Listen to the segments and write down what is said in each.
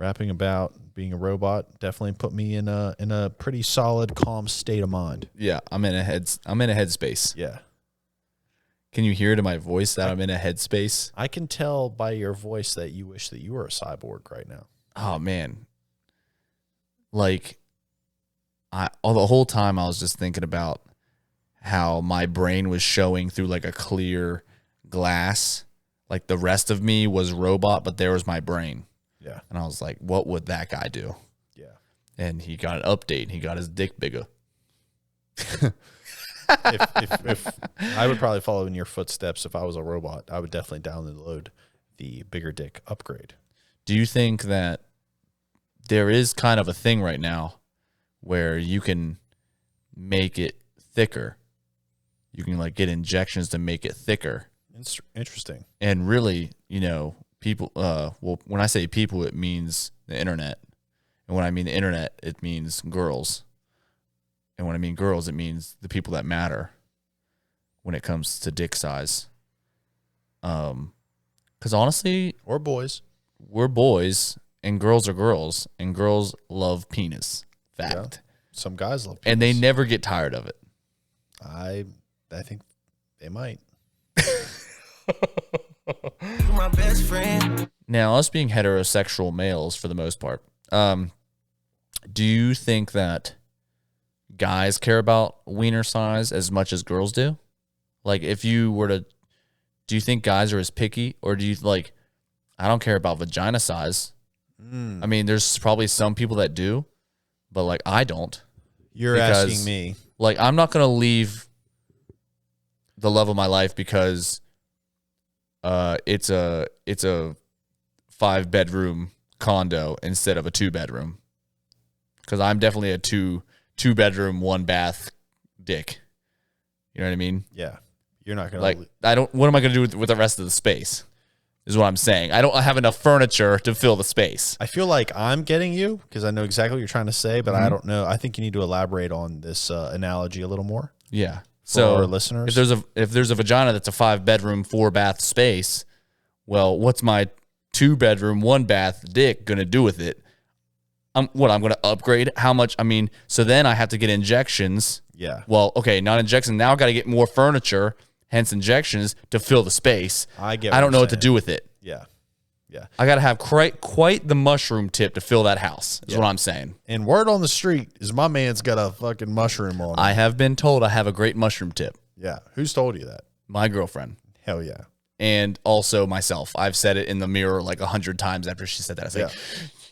rapping about being a robot definitely put me in a pretty solid, calm state of mind. Yeah, I'm in a headspace. Yeah. Can you hear it in my voice that I'm in a headspace? I can tell by your voice that you wish that you were a cyborg right now. Oh man. Like the whole time I was just thinking about how my brain was showing through like a clear glass. Like the rest of me was robot, but there was my brain. Yeah. And I was like, what would that guy do? Yeah. And he got an update. He got his dick bigger. if I would probably follow in your footsteps if I was a robot, I would definitely download the bigger dick upgrade. Do you think that there is kind of a thing right now where you can make it thicker? You can like get injections to make it thicker. Interesting. And really, people, well, when I say people, it means the internet. And when I mean the internet, it means girls. And when I mean girls, it means the people that matter when it comes to dick size. Because honestly, or boys, we're boys and girls are girls, and girls love penis. Fact. Yeah. Some guys love penis. And they never get tired of it. I think they might. My best friend. Now, us being heterosexual males for the most part, do you think that guys care about wiener size as much as girls do? Like, if you were to, do you think guys are as picky, or do you like, I don't care about vagina size? I mean, there's probably some people that do, but like, I don't. You're asking me. Like, I'm not going to leave the love of my life because it's a 5-bedroom condo instead of a 2-bedroom. Because I'm definitely a two-bedroom, 1-bath dick. You know what I mean? Yeah. You're not gonna like. What am I gonna do with the rest of the space? Is what I'm saying. I don't have enough furniture to fill the space. I feel like I'm getting you because I know exactly what you're trying to say, but I don't know. I think you need to elaborate on this analogy a little more. Yeah. So our listeners, if there's a vagina that's a 5-bedroom, 4-bath space, well, what's my 2-bedroom, 1-bath dick gonna do with it? I'm gonna upgrade? How much? I mean, so then I have to get injections. Yeah. Well, okay, not injections. Now I got to get more furniture, hence injections, to fill the space. I don't know what to do with it. Yeah. Yeah. I got to have quite the mushroom tip to fill that house, is what I'm saying. And word on the street is my man's got a fucking mushroom on him. I have been told I have a great mushroom tip. Yeah. Who's told you that? My girlfriend. Hell yeah. And also myself. I've said it in the mirror like 100 times after she said that. I was like,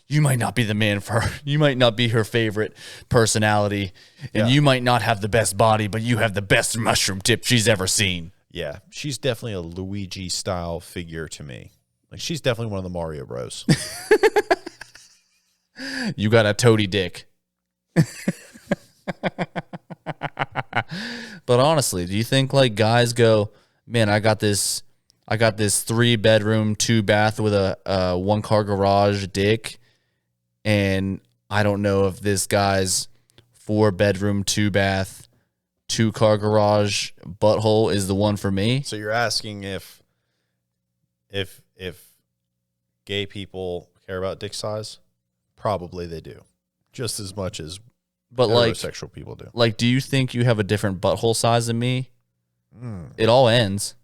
you might not be the man for her. You might not be her favorite personality. And you might not have the best body, but you have the best mushroom tip she's ever seen. Yeah. She's definitely a Luigi-style figure to me. Like, she's definitely one of the Mario Bros. You got a toady dick. But honestly, do you think like guys go, man, I got this 3-bedroom, 2-bath with a 1-car garage dick, and I don't know if this guy's 4-bedroom, 2-bath, 2-car garage butthole is the one for me? So you're asking if gay people care about dick size? Probably they do, just as much as heterosexual people do. Like, do you think you have a different butthole size than me? It all ends.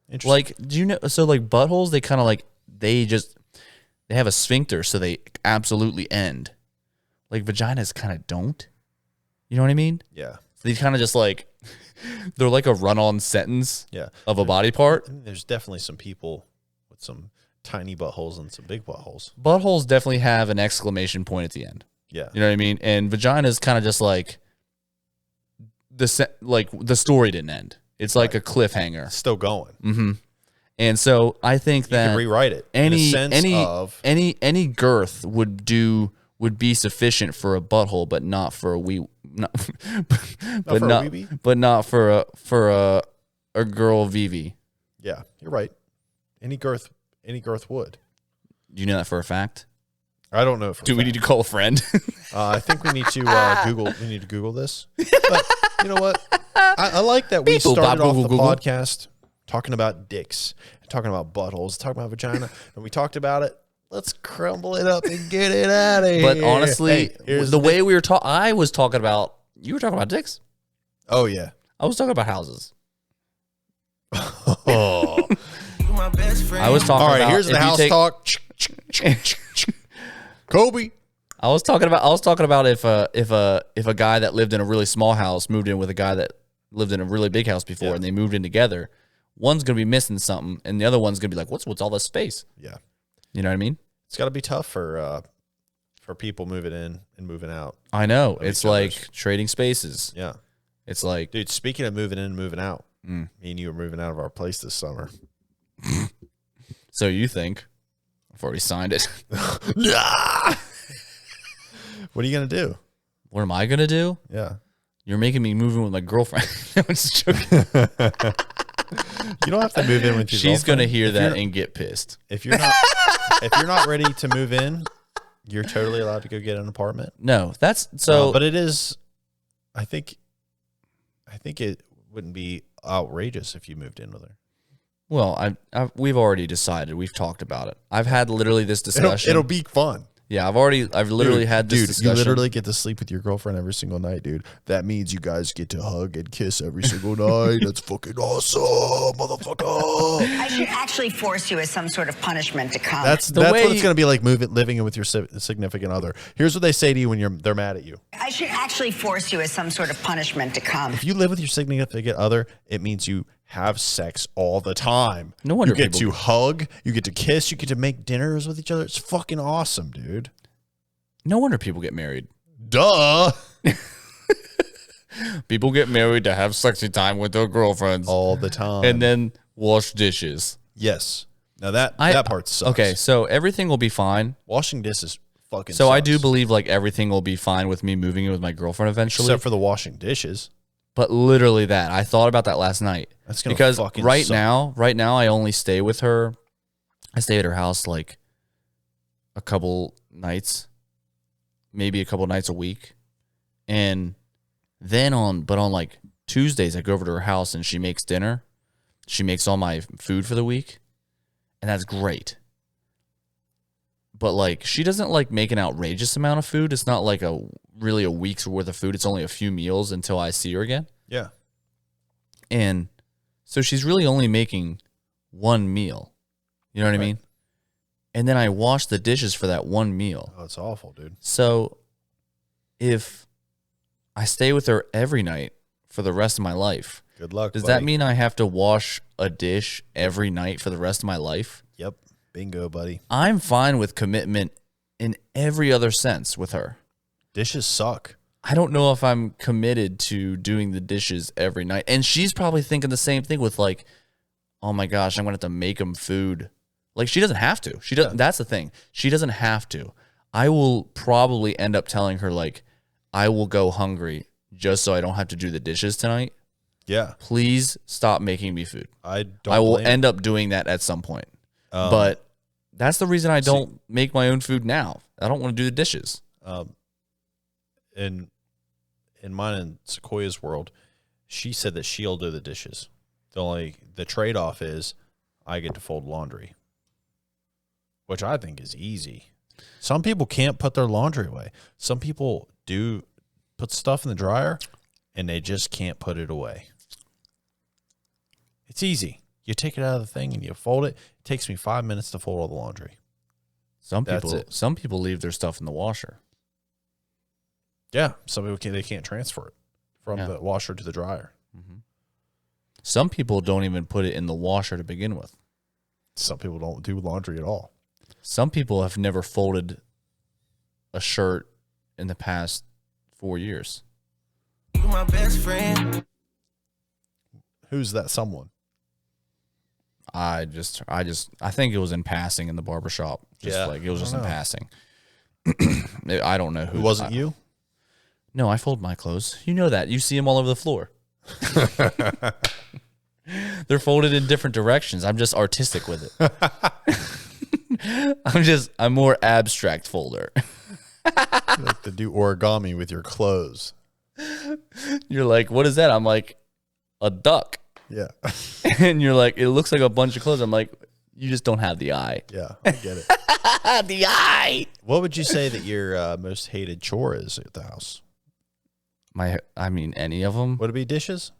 Interesting. Like, do you know? So like buttholes, they kind of like they have a sphincter, so they absolutely end. Like vaginas kind of don't. You know what I mean? Yeah. So they kind of just like they're like a run-on sentence. Of a body part. There's definitely some people with some tiny buttholes and some big buttholes. Buttholes definitely have an exclamation point at the end. Yeah. You know what I mean? And vaginas kind of just like the story didn't end. It's like a cliffhanger. Still going. Mm-hmm. And so I think that you can rewrite it. Any girth would be sufficient for a butthole, but not for a wee, but not for a girl VV. Yeah, you're right. Any girth would. Do you know that for a fact? I don't know. Do we need to call a friend? I think we need to Google. We need to Google this. But you know what? I like that we started off the podcast talking about dicks, talking about buttholes, talking about vagina, and we talked about it. let's crumble it up and get it out of here. But honestly, Hey, the way we were talking, I was talking about, you were talking about dicks. Oh, yeah. I was talking about houses. Oh. You my best friend. I was talking All right, about, here's the if you house take- talk. Kobe. I was talking about if a guy that lived in a really small house moved in with a guy that lived in a really big house before, and they moved in together, one's gonna be missing something, and the other one's gonna be like, "What's all this space?" Yeah. You know what I mean? It's got to be tough for people moving in and moving out. I know. Of It's each like other's. trading spaces. Yeah. It's like, Dude, speaking of moving in and moving out, me and you are moving out of our place this summer. so you think? I've already signed it. What are you going to do? What am I gonna do? Yeah. You're making me move in with my girlfriend. I'm just joking. You don't have to move in with your She's gonna girlfriend. hear If that you're- and get pissed. If you're not ready to move in, you're totally allowed to go get an apartment. No, that's so. But it is, I think it wouldn't be outrageous if you moved in with her. Well, we've already decided. We've talked about it. I've had literally this discussion. It'll be fun. Yeah, I've literally had this discussion. You literally get to sleep with your girlfriend every single night, dude. That means you guys get to hug and kiss every single night. That's fucking awesome, motherfucker. I should actually force you as some sort of punishment to come. That's way what it's you- going to be like living in with your significant other. Here's what they say to you when they're mad at you. I should actually force you as some sort of punishment to come. If you live with your significant other, it means you have sex all the time. No wonder you get people- to hug, you get to kiss, you get to make dinners with each other. It's fucking awesome, dude. No wonder people get married. Duh. People get married to have sexy time with their girlfriends All the time. and then wash dishes. yes. Now that part sucks. Okay, so everything will be fine. Washing dishes fucking So sucks. I do believe like everything will be fine with me moving in with my girlfriend eventually. Except for the washing dishes. But literally that. I thought about that last night. That's gonna because fucking right suck. now I only stay with her. I stay at her house like a couple nights, maybe a couple nights a week. And then on like Tuesdays I go over to her house and she makes dinner. She makes all my food for the week. And that's great. But like she doesn't like make an outrageous amount of food. It's not like really a week's worth of food. It's only a few meals until I see her again. Yeah. And so she's really only making one meal. You know what I mean? And then I wash the dishes for that one meal. Oh, it's awful, dude. So if I stay with her every night for the rest of my life, Good luck. does buddy. that mean I have to wash a dish every night for the rest of my life? Yep. Bingo, buddy. I'm fine with commitment in every other sense with her. Dishes suck. I don't know if I'm committed to doing the dishes every night. And she's probably thinking the same thing with like, oh my gosh, I'm going to have to make them food. Like she doesn't have to. She doesn't. That's the thing. She doesn't have to. I will probably end up telling her like, I will go hungry just so I don't have to do the dishes tonight. Yeah. Please stop making me food. I don't. I will blame end up doing that at some point. But that's the reason I don't make my own food now. I don't want to do the dishes. in mine and Sequoia's world, she said that she'll do the dishes. The trade off is I get to fold laundry, which I think is easy. Some people can't put their laundry away. Some people do put stuff in the dryer and they just can't put it away. It's easy. You take it out of the thing and you fold it. It takes me 5 minutes to fold all the laundry. That's it. Some people leave their stuff in the washer. Yeah, some people they can't transfer it from the washer to the dryer. Some people don't even put it in the washer to begin with. Some people don't do laundry at all. Some people have never folded a shirt in the past 4 years. You my best friend. Who's that someone? I think it was in passing in the barbershop. It was just in passing. I don't know who. It wasn't you? No, I fold my clothes. You know that. You see them all over the floor. They're folded in different directions. I'm just artistic with it. I'm more abstract folder. You like to do origami with your clothes. You're like, what is that? I'm like, a duck. Yeah. And you're like, it looks like a bunch of clothes. I'm like, You just don't have the eye. Yeah, I get it. The eye. What would you say that your most hated chore is at the house? Any of them? Would it be dishes?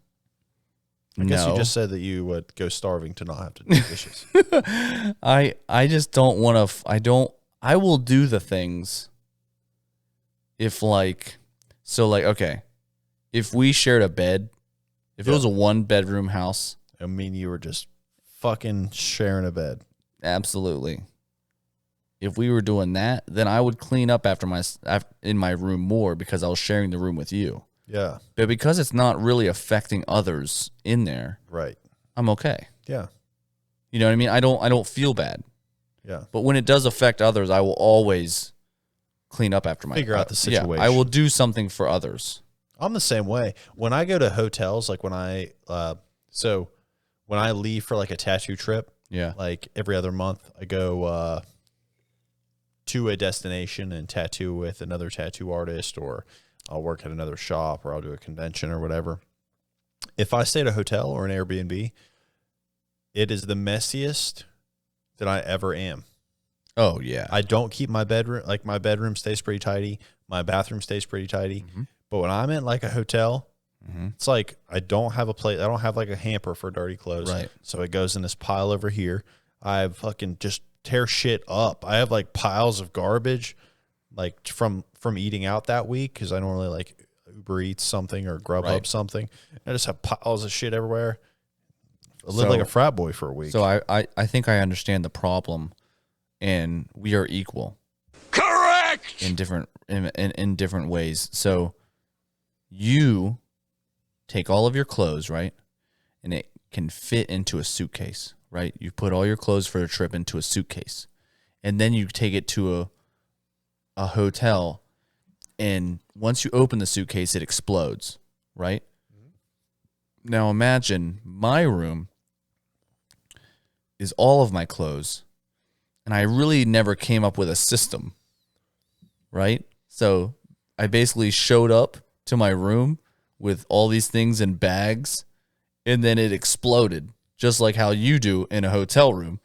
I guess you just said that you would go starving to not have to do dishes. I just don't want to. I will do the things if okay, if we shared a bed, if it was a 1-bedroom house. I mean, you were just fucking sharing a bed. Absolutely. If we were doing that, then I would clean up in my room more because I was sharing the room with you. Yeah. But because it's not really affecting others in there, Right. I'm okay. Yeah. You know what I mean? I don't feel bad. Yeah. But when it does affect others, I will always clean up after Figure out the situation. Yeah, I will do something for others. I'm the same way. When I go to hotels, like when I leave for like a tattoo trip, like every other month, I go to a destination and tattoo with another tattoo artist, or I'll work at another shop, or I'll do a convention or whatever. If I stay at a hotel or an Airbnb, it is the messiest that I ever am. Oh, yeah. I don't keep my bedroom, like my bedroom stays pretty tidy. My bathroom stays pretty tidy. Mm-hmm. But when I'm in like a hotel, it's like I don't have a plate. I don't have like a hamper for dirty clothes. Right. So it goes in this pile over here. I fucking just tear shit up. I have like piles of garbage like from eating out that week, because I normally like Uber Eats something or Grubhub something. I just have piles of shit everywhere. I live like a frat boy for a week. So I think I understand the problem, and we are equal. Correct! In different ways. So you take all of your clothes, right? And it can fit into a suitcase, right? You put all your clothes for a trip into a suitcase. And then you take it to a hotel, and once you open the suitcase, it explodes, right? Mm-hmm. Now imagine my room is all of my clothes, and I really never came up with a system, right? So I basically showed up to my room with all these things in bags, and then it exploded, just like how you do in a hotel room.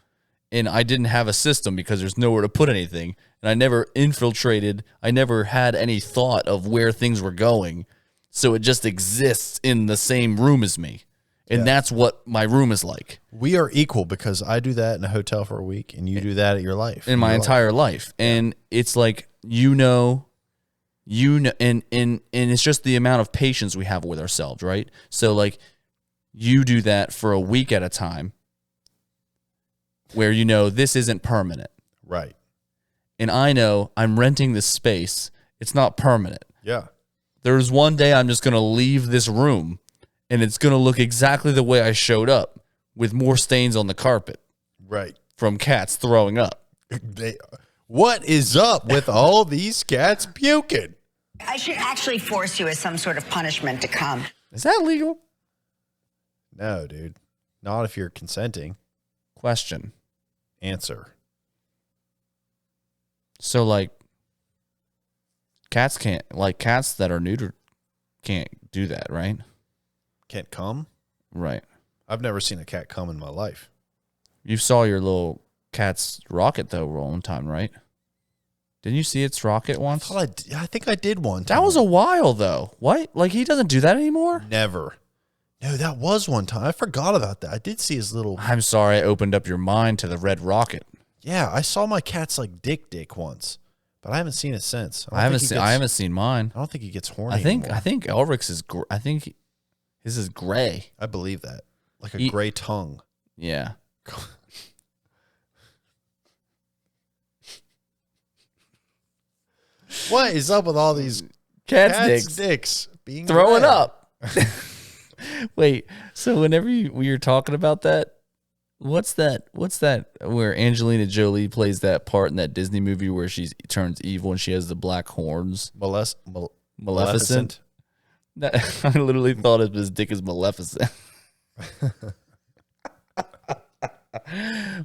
And I didn't have a system because there's nowhere to put anything. And I never infiltrated. I never had any thought of where things were going. So it just exists in the same room as me. And that's what my room is like. We are equal, because I do that in a hotel for a week, and you do that at your life. In my entire life. And it's like, and it's just the amount of patience we have with ourselves, right? So like, you do that for a week at a time, where this isn't permanent. Right. And I know I'm renting this space. It's not permanent. Yeah. There's one day I'm just going to leave this room, and it's going to look exactly the way I showed up, with more stains on the carpet. Right. From cats throwing up. What is up with all these cats puking? I should actually force you as some sort of punishment to come. Is that legal? No, dude. Not if you're consenting. Question. Answer. So, like, cats that are neutered can't do that, right? Can't come? Right. I've never seen a cat come in my life. You saw your little cat's rocket, though, one time, right? Didn't you see its rocket once? I think I did one time. That was a while, though. What? Like, he doesn't do that anymore? Never. No, that was one time. I forgot about that. I did see his little... I'm sorry I opened up your mind to the red rocket. Yeah, I saw my cat's like dick once, but I haven't seen it since. I haven't seen mine. I don't think he gets horny. I think anymore. Elric's is. I think his is gray. I believe that, like a gray tongue. Yeah. What is up with all these cat's dicks being throwing red? up? Wait. So whenever we were talking about that. What's that where Angelina Jolie plays that part in that Disney movie where she turns evil and she has the black horns? Maleficent? I literally thought of his dick as Maleficent.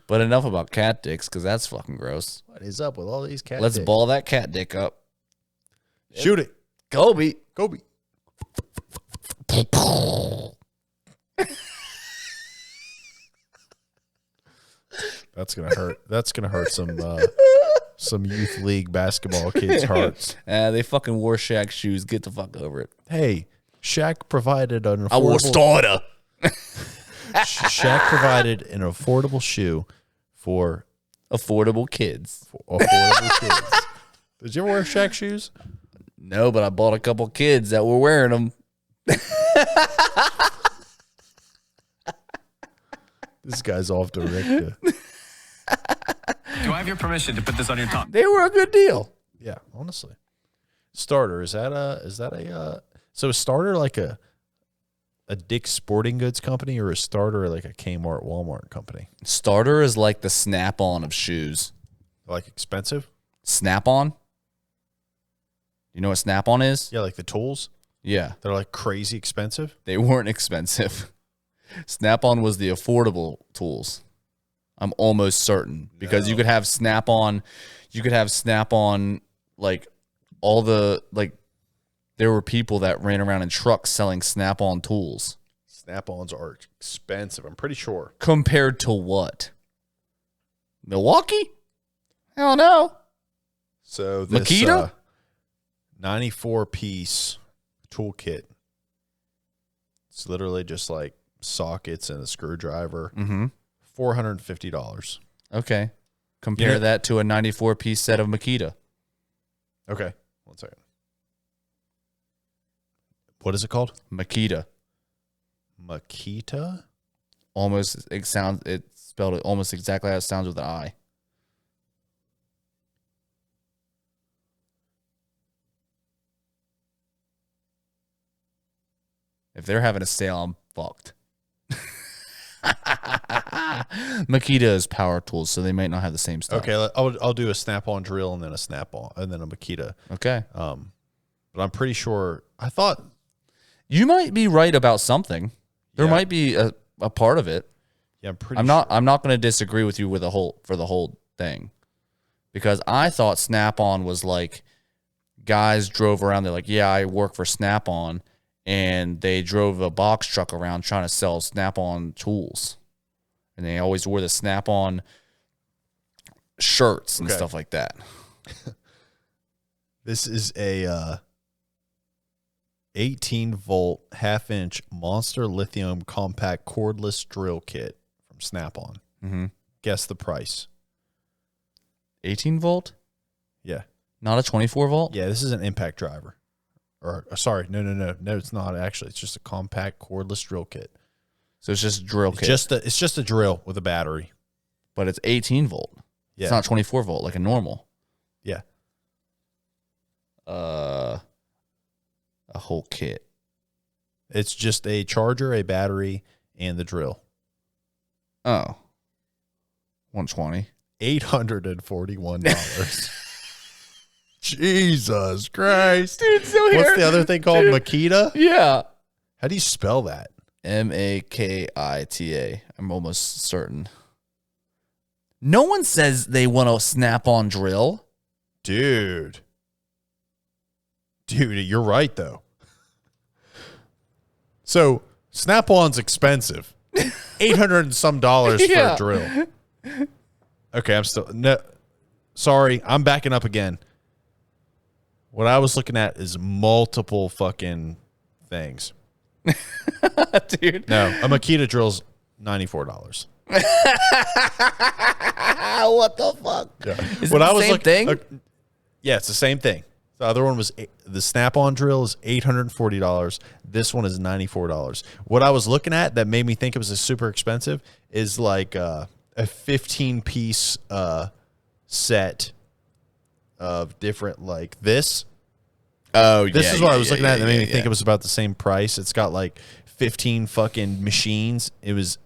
But enough about cat dicks, because that's fucking gross. What is up with all these cat Let's dicks? ball that cat dick up. Shoot it. Kobe. That's gonna hurt. That's gonna hurt some youth league basketball kids' hearts. They fucking wore Shaq shoes. Get the fuck over it. Hey, Shaq provided an affordable. I wore starter. Shaq provided an affordable shoe for Affordable kids. affordable kids. Did you ever wear Shaq shoes? No, but I bought a couple kids that were wearing them. This guy's off the Richter. Do I have your permission to put this on your tongue? They were a good deal. Yeah, honestly. Starter, is that a so is Starter like a Dick's Sporting Goods company, or is Starter like a Kmart Walmart company? Starter is like the Snap-on of shoes. Like expensive? Snap-on? You know what Snap-on is? Yeah, like the tools. Yeah. They're like crazy expensive. They weren't expensive. Snap-on was the affordable tools. I'm almost certain because you could have Snap-on, like all the, like, there were people that ran around in trucks selling Snap-on tools. Snap-ons are expensive, I'm pretty sure. Compared to what? Milwaukee? Hell no. So this Makita? 94-piece toolkit. It's literally just like sockets and a screwdriver. Mm-hmm. $450. Okay. Compare that to a 94-piece set of Makita. Okay. 1 second. What is it called? Makita. Makita? It spelled it almost exactly how it sounds with an I. If they're having a sale, I'm fucked. Makita is power tools, so they might not have the same stuff. Okay, I'll do a Snap-on drill and then a Snap-on and then a Makita. Okay. But I'm pretty sure. I thought You might be right about something. There Yeah. might be a part of it. Yeah, I'm pretty. I'm not going to disagree with you with the whole thing, because I thought Snap-on was like guys drove around. They're like, yeah, I work for Snap-on, and they drove a box truck around trying to sell Snap-on tools, and they always wore the Snap-on shirts and Okay. stuff like that. This is a 18-volt half-inch Monster Lithium compact cordless drill kit from Snap-on. Mm-hmm. Guess the price. 18 volt, Yeah, not a 24 volt. yeah. This is an impact driver. Or sorry, no. It's not actually. It's just a compact cordless drill kit. So it's just a drill kit, It's just a drill with a battery. but it's 18 volt. Yeah, It's not 24 volt like a normal. yeah. A whole kit. It's just a charger, a battery, and the drill. Oh. 120. $841. Jesus Christ. Dude, so What's the other thing called? Makita? Yeah. How do you spell that? Makita. I'm almost certain. No one says they want a Snap-on drill. Dude, you're right, though. So, Snap-on's expensive. $800 and some dollars for a drill. Okay, I'm still... No, sorry, I'm backing up again. What I was looking at is multiple fucking things. Dude. No, a Makita drill's $94. What the fuck? Yeah. Is it the same thing? Yeah, it's the same thing. The other one was the Snap-on drill is $840. This one is $94. What I was looking at that made me think it was a super expensive is like a 15-piece set of different like this. Oh, yeah. This is what I was looking at that made me think it was about the same price. It's got like 15 fucking machines. It was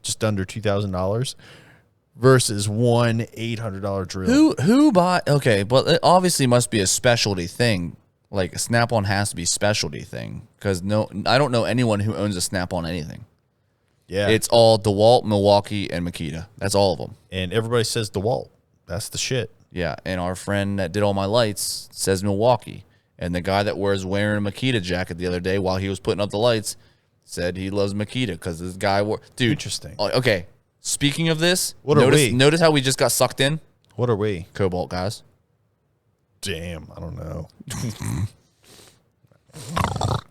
just under $2,000 versus one $800 drill. Who buy? Okay, but it obviously must be a specialty thing. Like Snap-on has to be a specialty thing because I don't know anyone who owns a Snap-on anything. Yeah, It's all DeWalt, Milwaukee, and Makita. That's all of them. and everybody says DeWalt. That's the shit. Yeah, and our friend that did all my lights says Milwaukee, and the guy that was wearing a Makita jacket the other day while he was putting up the lights said he loves Makita because this guy dude. Interesting. Okay, Speaking of this, What are we? Notice how we just got sucked in? What are we? Cobalt guys. Damn, I don't know.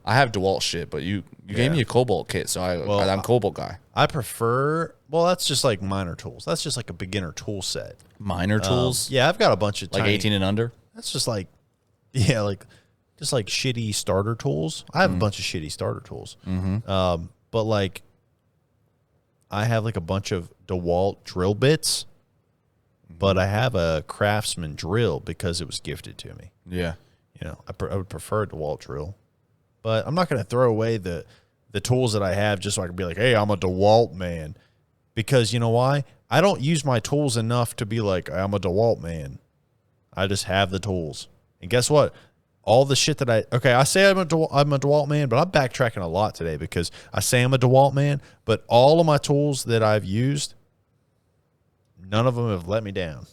I have DeWalt shit, but you gave me a Cobalt kit, so I'm Cobalt guy. I prefer. Well, that's just like minor tools. That's just like a beginner tool set. Minor tools, Yeah, I've got a bunch of like tiny, 18 and under. That's just like, yeah, like just like shitty starter tools. I have a bunch of shitty starter tools. But like, I have like a bunch of DeWalt drill bits, but I have a Craftsman drill because it was gifted to me. Yeah. You know, I would prefer a DeWalt drill, but I'm not going to throw away the tools that I have just so I can be like, hey, I'm a DeWalt man. Because you know why? I don't use my tools enough to be like, I'm a DeWalt man. I just have the tools. And guess what? All the shit that I say I'm a DeWalt man, but I'm backtracking a lot today because I say I'm a DeWalt man, but all of my tools that I've used, none of them have let me down.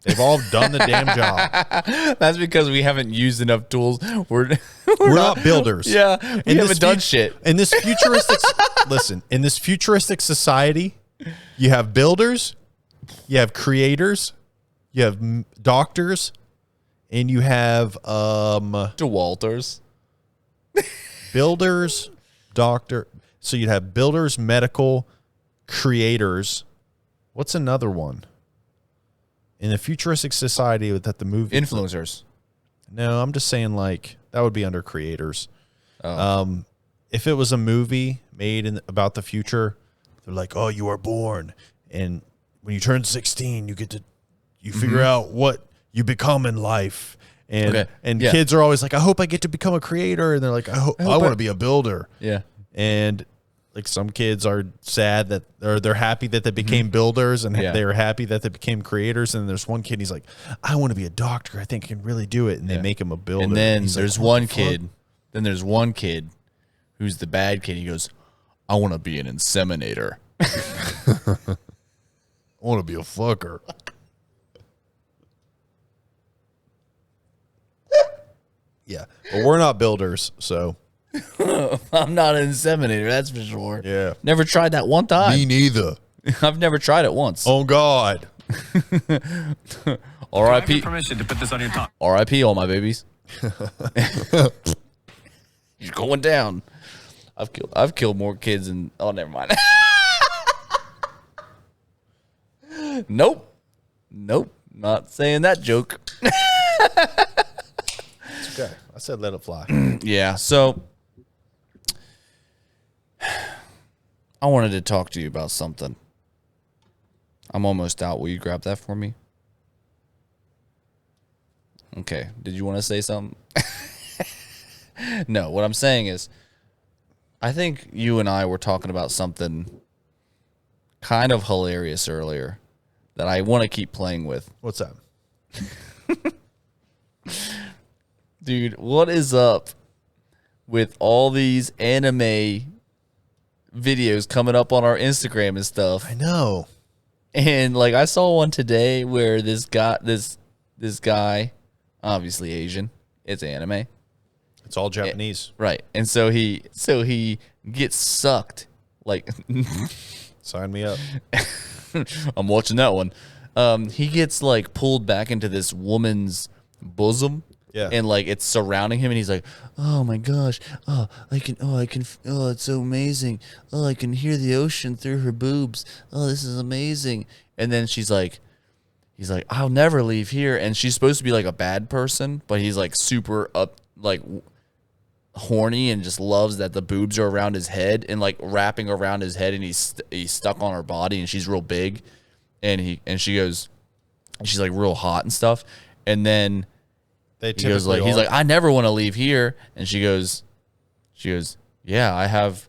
They've all done the damn job. That's because we haven't used enough tools. We're not builders. Yeah, we haven't done shit. In this futuristic, listen, in this futuristic society, you have builders, you have creators, you have doctors, and you have DeWalters. builders, doctor. So you'd have builders, medical, creators. What's another one? In the futuristic society that the movie Influencers. No, I'm just saying like that would be under creators. Oh. If it was a movie made about the future, they're like, "Oh, you are born, and when you turn 16, you figure out what you become in life." And Yeah. kids are always like, "I hope I get to become a creator," and they're like, "I want to be a builder." Yeah. And like some kids are sad that, or they're happy that they became builders, and Yeah. they're happy that they became creators. And there's one kid, he's like, I want to be a doctor. I think I can really do it. And they make him a builder. And then he's there's like, "What one the fuck?" kid. Then there's one kid who's the bad kid. He goes, I want to be an inseminator. I want to be a fucker. Yeah. But we're not builders, so. I'm not an inseminator, that's for sure. Yeah. Never tried that one time. Me neither. I've never tried it once. Oh, God. Do I have your R.I.P. permission to put this on your top? R.I.P. all my babies. You're going down. I've killed more kids than. Oh, never mind. Nope. Not saying that joke. It's okay. I said let it fly. Yeah. So I wanted to talk to you about something. I'm almost out. Will you grab that for me? Okay. Did you want to say something? No. What I'm saying is, I think you and I were talking about something kind of hilarious earlier that I want to keep playing with. What's that? Dude, what is up with all these anime videos coming up on our Instagram and stuff? I know. And like I saw one today where this guy, obviously Asian, it's anime. It's all Japanese. Right. And so he gets sucked. Like Sign me up. I'm watching that one. He gets like pulled back into this woman's bosom. Yeah. And like it's surrounding him and he's like, "Oh my gosh. Oh, it's so amazing. Oh, I can hear the ocean through her boobs. Oh, this is amazing." And then he's like, "I'll never leave here." And she's supposed to be like a bad person, but he's like super horny and just loves that the boobs are around his head and like wrapping around his head, and he's stuck on her body, and she's real big, and she's like real hot and stuff. And then he goes like, he's like, "I never want to leave here." And she goes, "Yeah, I have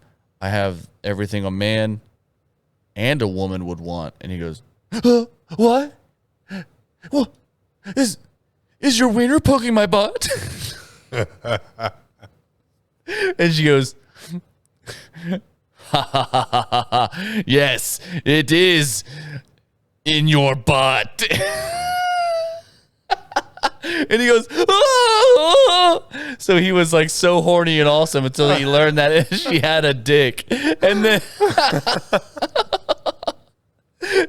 everything a man and a woman would want." And he goes, "What? Well, is your wiener poking my butt?" And she goes, "Ha ha ha ha ha! Yes, it is in your butt." And he goes, "Oh!" So he was like so horny and awesome until he learned that she had a dick. And then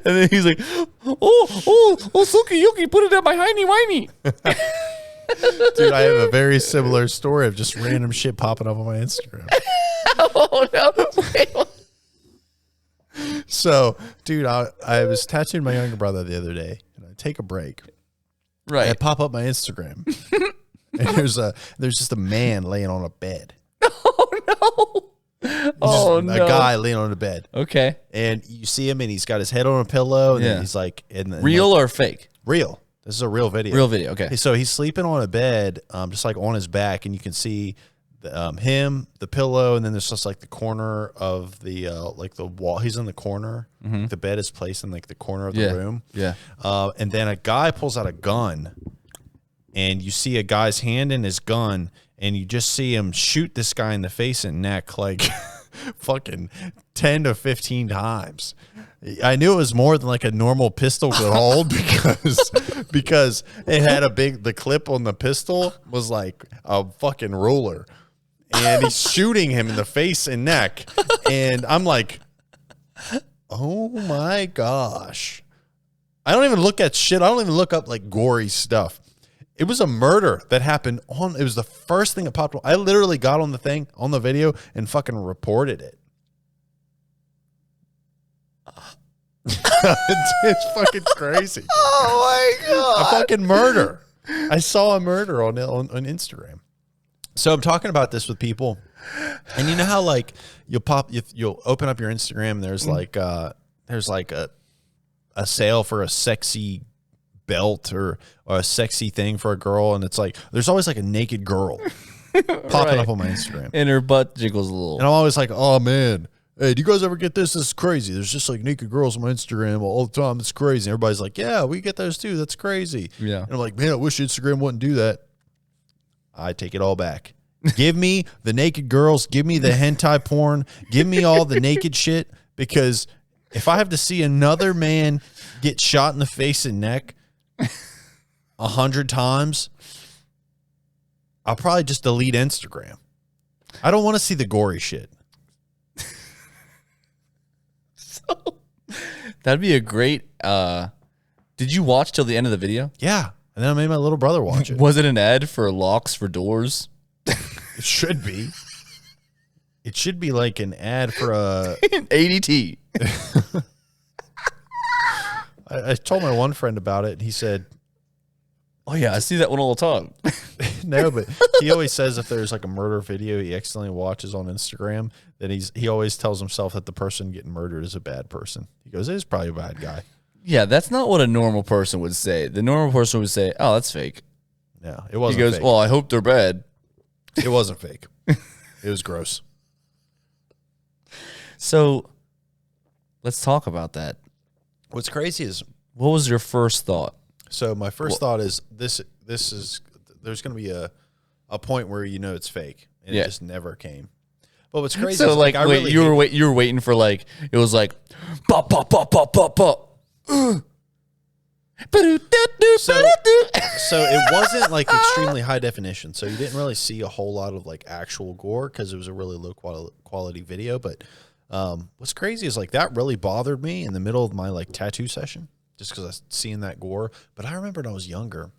And then he's like, oh, Suki Yuki, put it at my hiney whiny. Dude, I have a very similar story of just random shit popping up on my Instagram. Oh, no. Wait, what? So, dude, I was tattooing my younger brother the other day, and I take a break. Right. And I pop up my Instagram, and there's just a man laying on a bed. Oh, no. A guy laying on a bed. Okay. And you see him, and he's got his head on a pillow, and Yeah. then he's like, Real or fake? real. This is a real video. Real video. Okay. So he's sleeping on a bed, just like on his back, and you can see him, the pillow, and then there's just like the corner of the like the wall. He's in the corner. Mm-hmm. The bed is placed in like the corner of the room. Yeah. And then a guy pulls out a gun, and you see a guy's hand in his gun, and you just see him shoot this guy in the face and neck like fucking 10 to 15 times. I knew it was more than like a normal pistol could hold because it had the clip on the pistol was like a fucking ruler. And he's shooting him in the face and neck. And I'm like, oh my gosh. I don't even look at shit. I don't even look up like gory stuff. It was a murder that happened it was the first thing that popped up. I literally got on the video and fucking reported it. It's fucking crazy. Oh my God. A fucking murder. I saw a murder on Instagram. So I'm talking about this with people, and you know how like you'll open up your Instagram and there's like a sale for a sexy belt or a sexy thing for a girl, and it's like there's always like a naked girl popping up on my Instagram, And her butt jiggles a little. and I'm always like, oh man, hey, do you guys ever get this? This is crazy. There's just like naked girls on my Instagram all the time. It's crazy. And everybody's like, yeah, we get those too. That's crazy. Yeah. And I'm like, man, I wish Instagram wouldn't do that. I take it all back. Give me the naked girls. Give me the hentai porn. Give me all the naked shit, because if I have to see another man get shot in the face and neck 100 times, I'll probably just delete Instagram. I don't want to see the gory shit. That'd be a great. Did you watch till the end of the video? Yeah. And then I made my little brother watch it. Was it an ad for locks for doors? It should be. It should be like an ad for a. ADT. I told my one friend about it, and he said, Oh yeah, I see that one all the time. no, but he always says if there's like a murder video he accidentally watches on Instagram, then he always tells himself that the person getting murdered is a bad person. He goes, it's probably a bad guy. Yeah, that's not what a normal person would say. The normal person would say, "Oh, that's fake." No, it He wasn't goes, fake. "Well, I hope they're bad." It wasn't fake. It was gross. So, let's talk about that. What's crazy is, What was your first thought? so my first thought is this is, there's going to be a point where you know it's fake, and Yeah. it just never came. But what's crazy So is like, I wait, really you were waiting for like it was like, pop pop pop pop pop pop. So it wasn't like extremely high definition. So you didn't really see a whole lot of like actual gore because it was a really low quality video. But what's crazy is like that really bothered me in the middle of my like tattoo session, just because I was seeing that gore. But I remember when I was younger,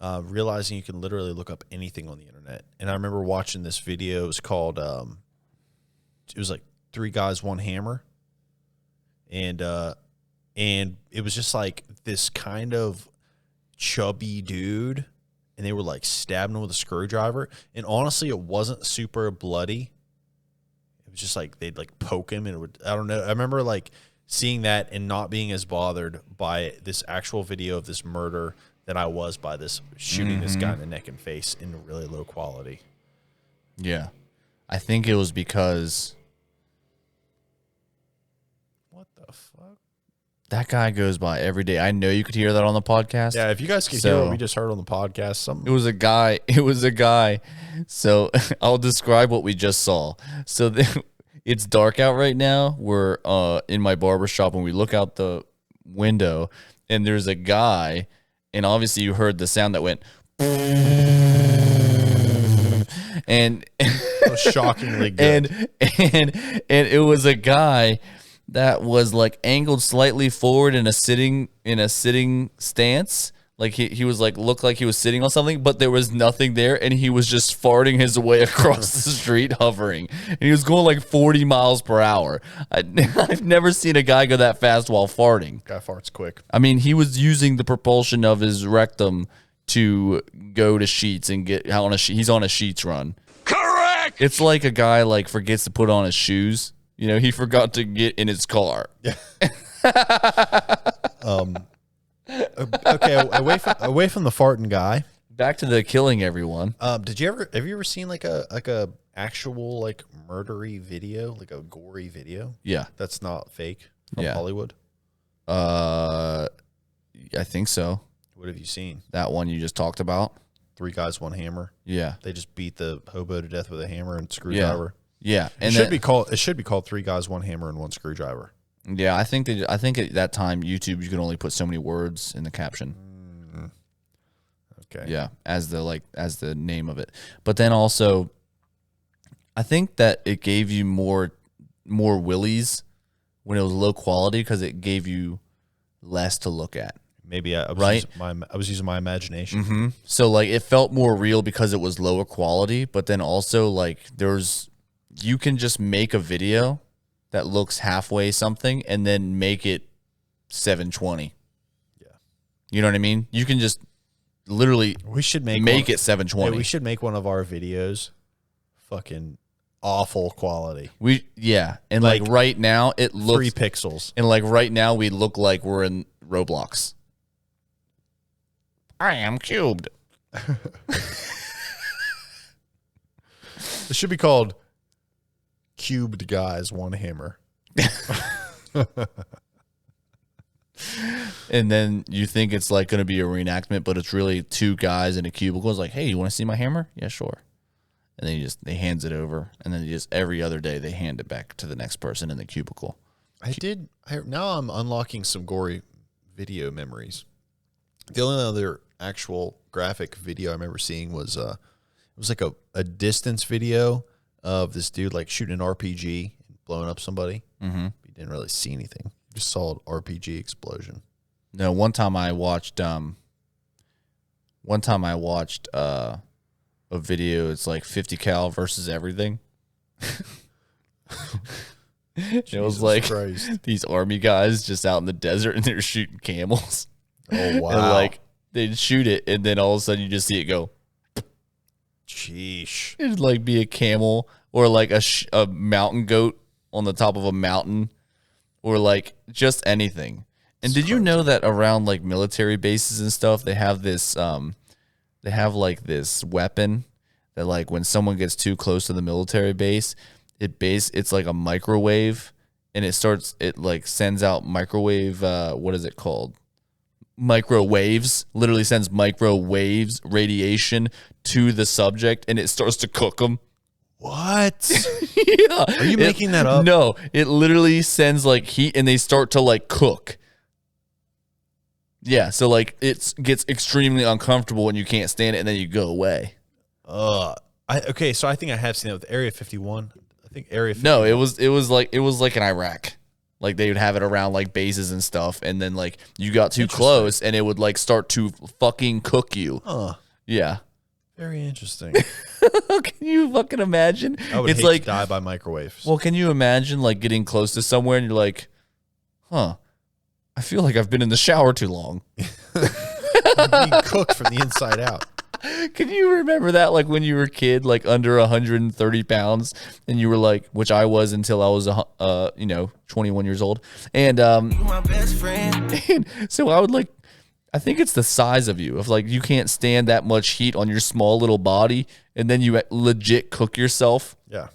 realizing you can literally look up anything on the internet. And I remember watching this video. It was called, it was like 3 Guys, 1 Hammer. And it was just like this kind of chubby dude, and they were like stabbing him with a screwdriver. And honestly, it wasn't super bloody. It was just like they'd like poke him, and it would, I don't know. I remember like seeing that and not being as bothered by this actual video of this murder than I was by this shooting this guy in the neck and face in really low quality. Yeah, I think it was because What the fuck? that guy goes by every day. I know you could hear that on the podcast. Yeah, if you guys could hear what we just heard on the podcast, something. It was a guy. It was a guy. So I'll describe what we just saw. So it's dark out right now. We're in my barber shop, and we look out the window, and there's a guy, and obviously you heard the sound that went, and Shockingly good. and it was a guy, that was like angled slightly forward in a sitting stance. Like he was like looked like he was sitting on something, but there was nothing there, and he was just farting his way across the street, hovering, and he was going like 40 miles per hour. I've never seen a guy go that fast while farting. Guy farts quick. I mean, he was using the propulsion of his rectum to go to sheets and get on a he's on a sheets run. Correct. It's like a guy like forgets to put on his shoes. You know, he forgot to get in his car. Yeah. Okay, away from the farting guy. Back to the killing everyone. Have you ever seen like a actual like murdery video, like a gory video? Yeah. That's not fake from Yeah. Hollywood? I think so. What have you seen? That one you just talked about. 3 guys, 1 hammer. Yeah. They just beat the hobo to death with a hammer and screwdriver. Yeah. And it should be called 3 guys, 1 hammer and 1 screwdriver. Yeah, I think at that time YouTube you could only put so many words in the caption. Okay. Yeah, as the name of it. But then also I think that it gave you more willies when it was low quality because it gave you less to look at. Maybe I was using my imagination. Mm-hmm. So like it felt more real because it was lower quality, but then also like you can just make a video that looks halfway something and then make it 720. Yeah. You know what I mean? You can just literally We should make it 720. We should make one of our videos fucking awful quality. And like right now it looks 3 pixels. And like right now we look like we're in Roblox. I am cubed. It should be called Cubed Guys, 1 Hammer. And then you think it's like going to be a reenactment, but it's really 2 guys in a cubicle. It's like, hey, you want to see my hammer? Yeah, sure. And then they hands it over, and then every other day they hand it back to the next person in the cubicle. Now I'm unlocking some gory video memories. The only other actual graphic video I remember seeing was it was like a distance video of this dude like shooting an RPG and blowing up somebody. Mm-hmm. You didn't really see anything. You just saw an RPG explosion. No, one time I watched a video. It's like 50 cal versus everything. It was like Christ. these army guys just out in the desert and they're shooting camels. Oh wow! And like they'd shoot it, and then all of a sudden you just see it go. Sheesh. It'd like be a camel or like a mountain goat on the top of a mountain, or like just anything. And did you know that around like military bases and stuff, they have this weapon that like when someone gets too close to the military base, it's like a microwave, and it like sends out microwave. What is it called? Microwaves. Literally sends microwaves, radiation to the subject, and it starts to cook them. What? Yeah. Are you making that up? No, it literally sends like heat, and they start to like cook. Yeah, so like it gets extremely uncomfortable when you can't stand it, and then you go away. Okay, so I think I have seen that with Area 51. I think Area 51. No, it was like in Iraq. Like they would have it around like bases and stuff, and then like you got too close, and it would like start to fucking cook you. Yeah. Very interesting. Can you fucking imagine? I would it's hate like to die by microwaves. Well, can you imagine like getting close to somewhere and you're like, I feel like I've been in the shower too long. Being cooked from the inside out. Can you remember that, like when you were a kid, like under 130 pounds, and you were like, which I was until I was 21 years old, and my best friend. And so I would like, I think it's the size of you. If like you can't stand that much heat on your small little body, and then you legit cook yourself. Yeah,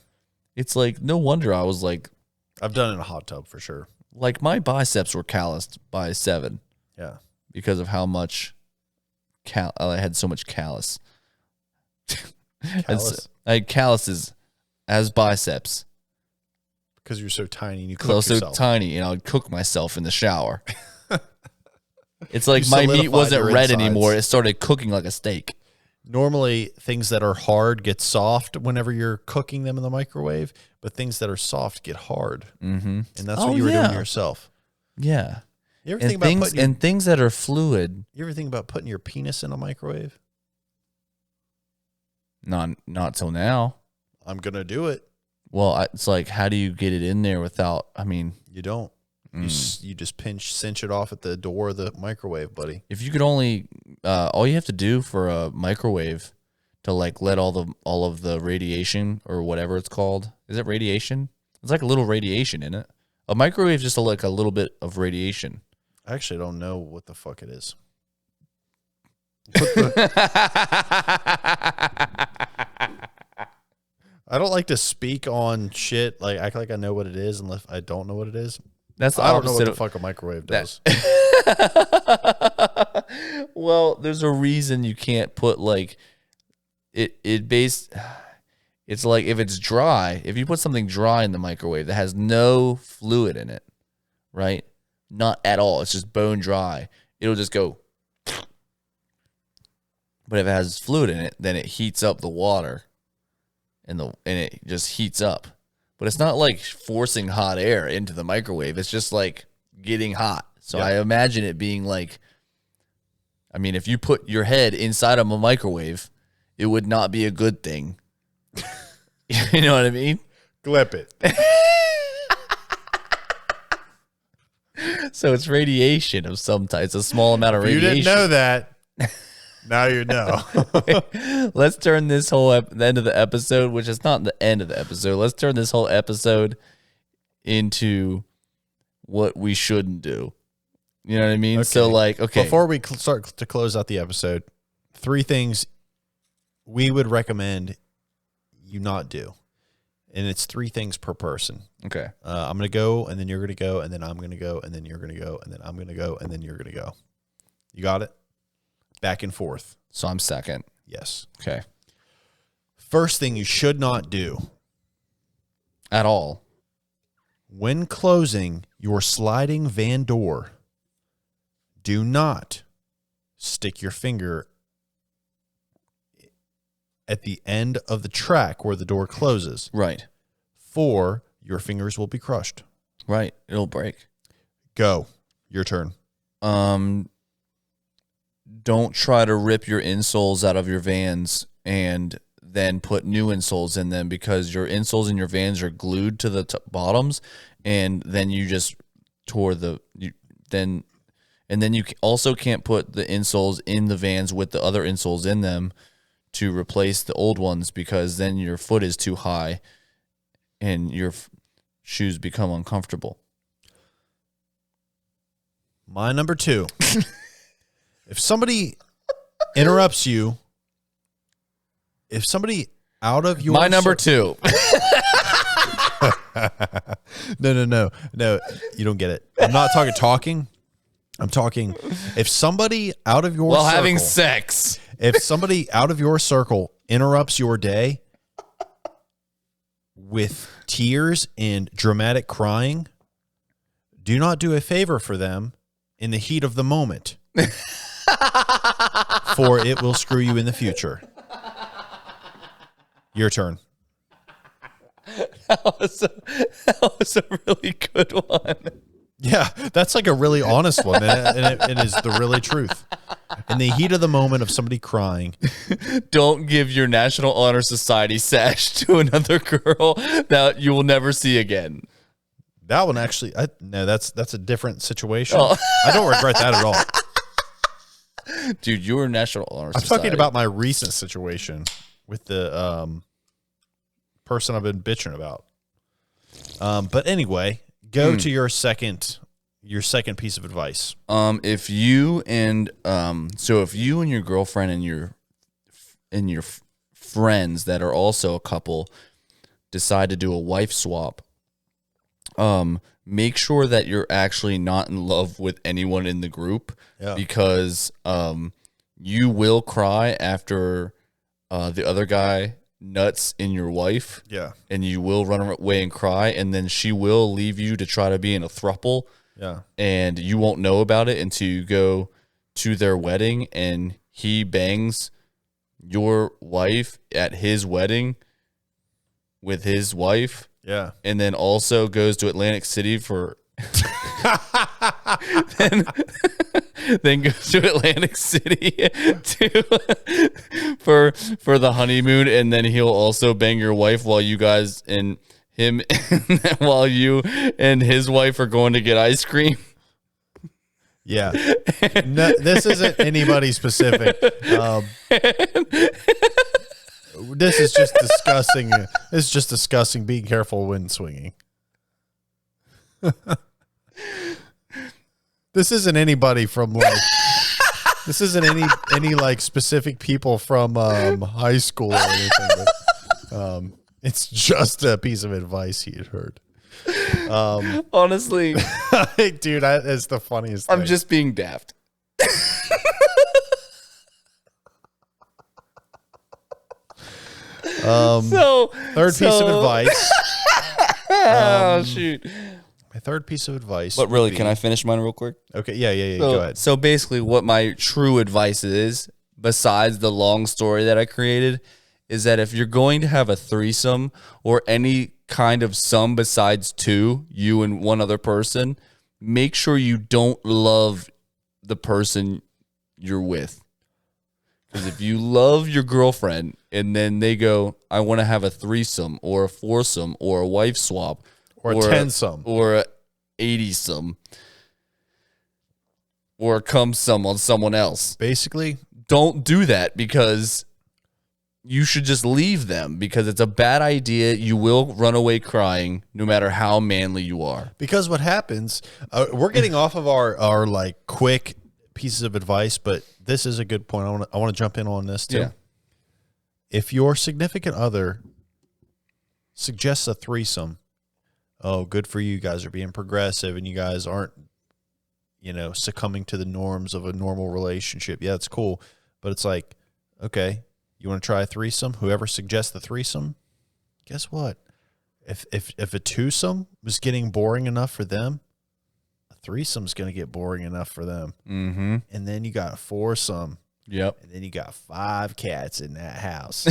it's like no wonder I was like, I've done it in a hot tub for sure. Like my biceps were calloused by 7. Yeah, because of how much. I had so much callus. Callus? I had calluses as biceps. Because you're so tiny and you cook yourself. So tiny, and I would cook myself in the shower. It's like my meat wasn't red anymore. It started cooking like a steak. Normally, things that are hard get soft whenever you're cooking them in the microwave, but things that are soft get hard. Mm-hmm. And that's what you were doing to yourself. Yeah. You ever think about putting and things that are fluid? You ever think about putting your penis in a microwave? Not till now. I'm gonna do it. Well, it's like, how do you get it in there without? I mean, You don't. You just cinch it off at the door of the microwave, buddy. if you could only, all you have to do for a microwave to like let all of the radiation or whatever it's called. Is it radiation? It's like a little radiation in it. A microwave is just like a little bit of radiation. I actually don't know what the fuck it is. I don't like to speak on shit, like act like I know what it is unless I don't know what it is. That's the I don't know what opposite the fuck a microwave does. Well, there's a reason you can't put like it's like if it's dry, if you put something dry in the microwave that has no fluid in it, right? Not at all. It's just bone dry. It'll just go. But if it has fluid in it, then it heats up the water and it just heats up. But it's not like forcing hot air into the microwave. It's just like getting hot. So I imagine it being like, I mean, if you put your head inside of a microwave, it would not be a good thing. You know what I mean? Clip it. So it's radiation of some type. It's a small amount of You radiation. didn't know that. Now you know. Let's turn this whole the end of the episode, which is not the end of the episode. Let's turn this whole episode into what we shouldn't do. You know what I mean? Okay. So like, okay. Before we start to close out the episode, 3 things we would recommend you not do. And it's 3 things per person. Okay. I'm going to go, and then you're going to go, and then I'm going to go, and then you're going to go, and then I'm going to go, and then you're going to go. You got it? Back and forth. So I'm second. Yes. Okay. First thing you should not do. At all. When closing your sliding van door, do not stick your finger at the end of the track where the door closes. Right. For your fingers will be crushed. Right. It'll break. Go. Your turn. Don't try to rip your insoles out of your Vans and then put new insoles in them, because your insoles in your Vans are glued to the bottoms, and then you just tore and then you also can't put the insoles in the Vans with the other insoles in them to replace the old ones, because then your foot is too high and your shoes become uncomfortable. My number 2. If somebody interrupts you, if somebody out of your... My number 2. No, you don't get it. I'm not talking. I'm talking if somebody out of your circle, having sex. If somebody out of your circle interrupts your day with tears and dramatic crying, do not do a favor for them in the heat of the moment. For it will screw you in the future. Your turn. That was a really good one. Yeah, that's like a really honest one, and it is the really truth. In the heat of the moment of somebody crying, don't give your National Honor Society sash to another girl that you will never see again. That one actually, no, that's a different situation. Oh. I don't regret that at all. Dude, you're National Honor Society. I'm talking about my recent situation with the person I've been bitching about. But anyway, go to your second piece of advice. If you and your girlfriend and your friends that are also a couple decide to do a wife swap, make sure that you're actually not in love with anyone in the group, because you will cry after the other guy nuts in your wife, and you will run away and cry, and then she will leave you to try to be in a throuple, and you won't know about it until you go to their wedding and he bangs your wife at his wedding with his wife, Yeah. and then also goes to Atlantic City for then goes to Atlantic City for the honeymoon, and then he'll also bang your wife while you guys and him while you and his wife are going to get ice cream. Yeah. No, this isn't anybody specific. This is just discussing. This is just discussing being careful when swinging. This isn't anybody from like. This isn't any like specific people from high school or anything. But, it's just a piece of advice he had heard. Honestly, dude, it's the funniest thing. I'm just being daft. Third piece of advice. Oh shoot! My third piece of advice. But really, would be- can I finish mine real quick? Okay, yeah. So, Go ahead. So basically, what my true advice is, besides the long story that I created, is that if you're going to have a threesome or any kind of sum besides two, you and one other person, make sure you don't love the person you're with. Because if you love your girlfriend and then they go, I want to have a threesome or a foursome or a wife swap Or a 10-some. or a 80-some or a cum-some on someone else. Basically, Don't do that, because you should just leave them, because it's a bad idea. You will run away crying no matter how manly you are. because what happens, we're getting off of our like quick pieces of advice, but this is a good point. I want to jump in on this too. Yeah. If your significant other suggests a threesome, oh, good for you. You guys are being progressive and you guys aren't, succumbing to the norms of a normal relationship. Yeah, it's cool. But it's like, okay, you want to try a threesome? Whoever suggests the threesome, guess what? If a twosome was getting boring enough for them, a threesome's going to get boring enough for them. Mm-hmm. And then you got a foursome. Yep. And then you got 5 cats in that house.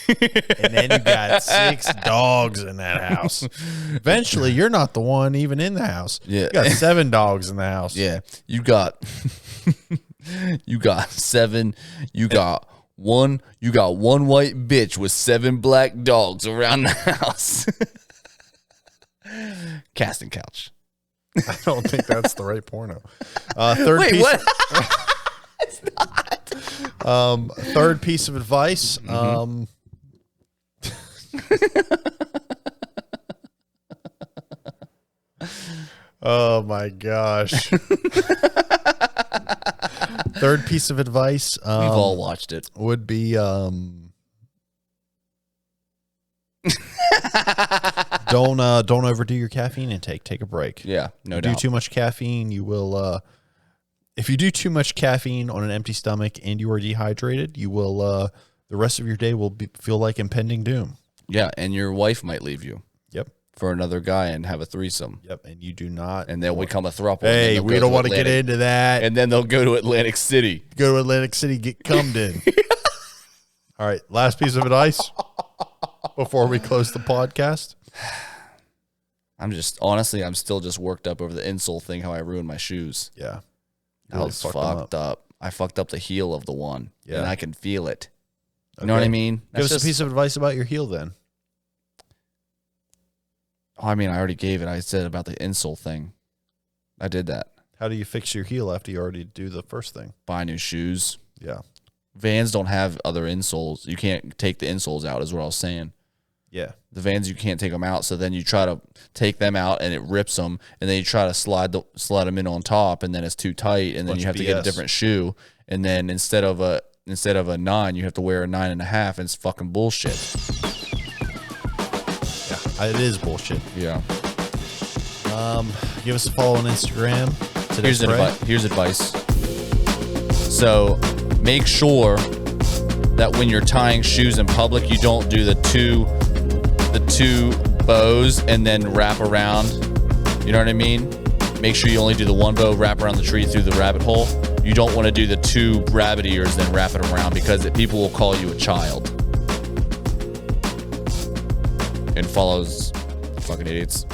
And then you got 6 dogs in that house. Eventually, you're not the one even in the house. Yeah. You got 7 dogs in the house. Yeah. You got 7. You got one white bitch with 7 black dogs around the house. Casting couch. I don't think that's the right porno. Third Wait, piece. what? Third piece of advice. Oh my gosh. Third piece of advice. We've all watched it. Would be don't overdo your caffeine intake. Take a break. Yeah, no Do doubt. too much caffeine, you will if you do too much caffeine on an empty stomach and you are dehydrated, you will the rest of your day will feel like impending doom. Yeah, and your wife might leave you Yep. for another guy and have a threesome. Yep. And you do not. And they'll become a throuple. Hey, we don't want to get into that. And then they'll go to Atlantic City. Go to Atlantic City, get cummed in. All right. Last piece of advice before we close the podcast. I'm still just worked up over the insole thing, how I ruined my shoes. Yeah. That was fucked up. I fucked up the heel of the one. Yeah. And I can feel it. You know what I Okay. mean? Give us a piece of advice about your heel then. I mean, I already gave it. I said about the insole thing. I did that. How do you fix your heel after you already do the first thing? Buy new shoes. Yeah. Vans don't have other insoles. You can't take the insoles out, is what I was saying. Yeah. The Vans, you can't take them out. So then you try to take them out and it rips them. And then you try to slide them in on top, and then it's too tight. And then Bunch you have of to get a BS. different shoe. And then instead of a 9, you have to wear a 9.5. And it's fucking bullshit. Yeah. It is bullshit. Yeah. Give us a follow on Instagram. Here's advice. So make sure that when you're tying shoes in public, you don't do the two bows and then wrap around. You know what I mean? Make sure you only do the one bow, wrap around the tree through the rabbit hole. you don't want to do the 2 rabbit ears then wrap it around because people will call you a child. And follows fucking idiots.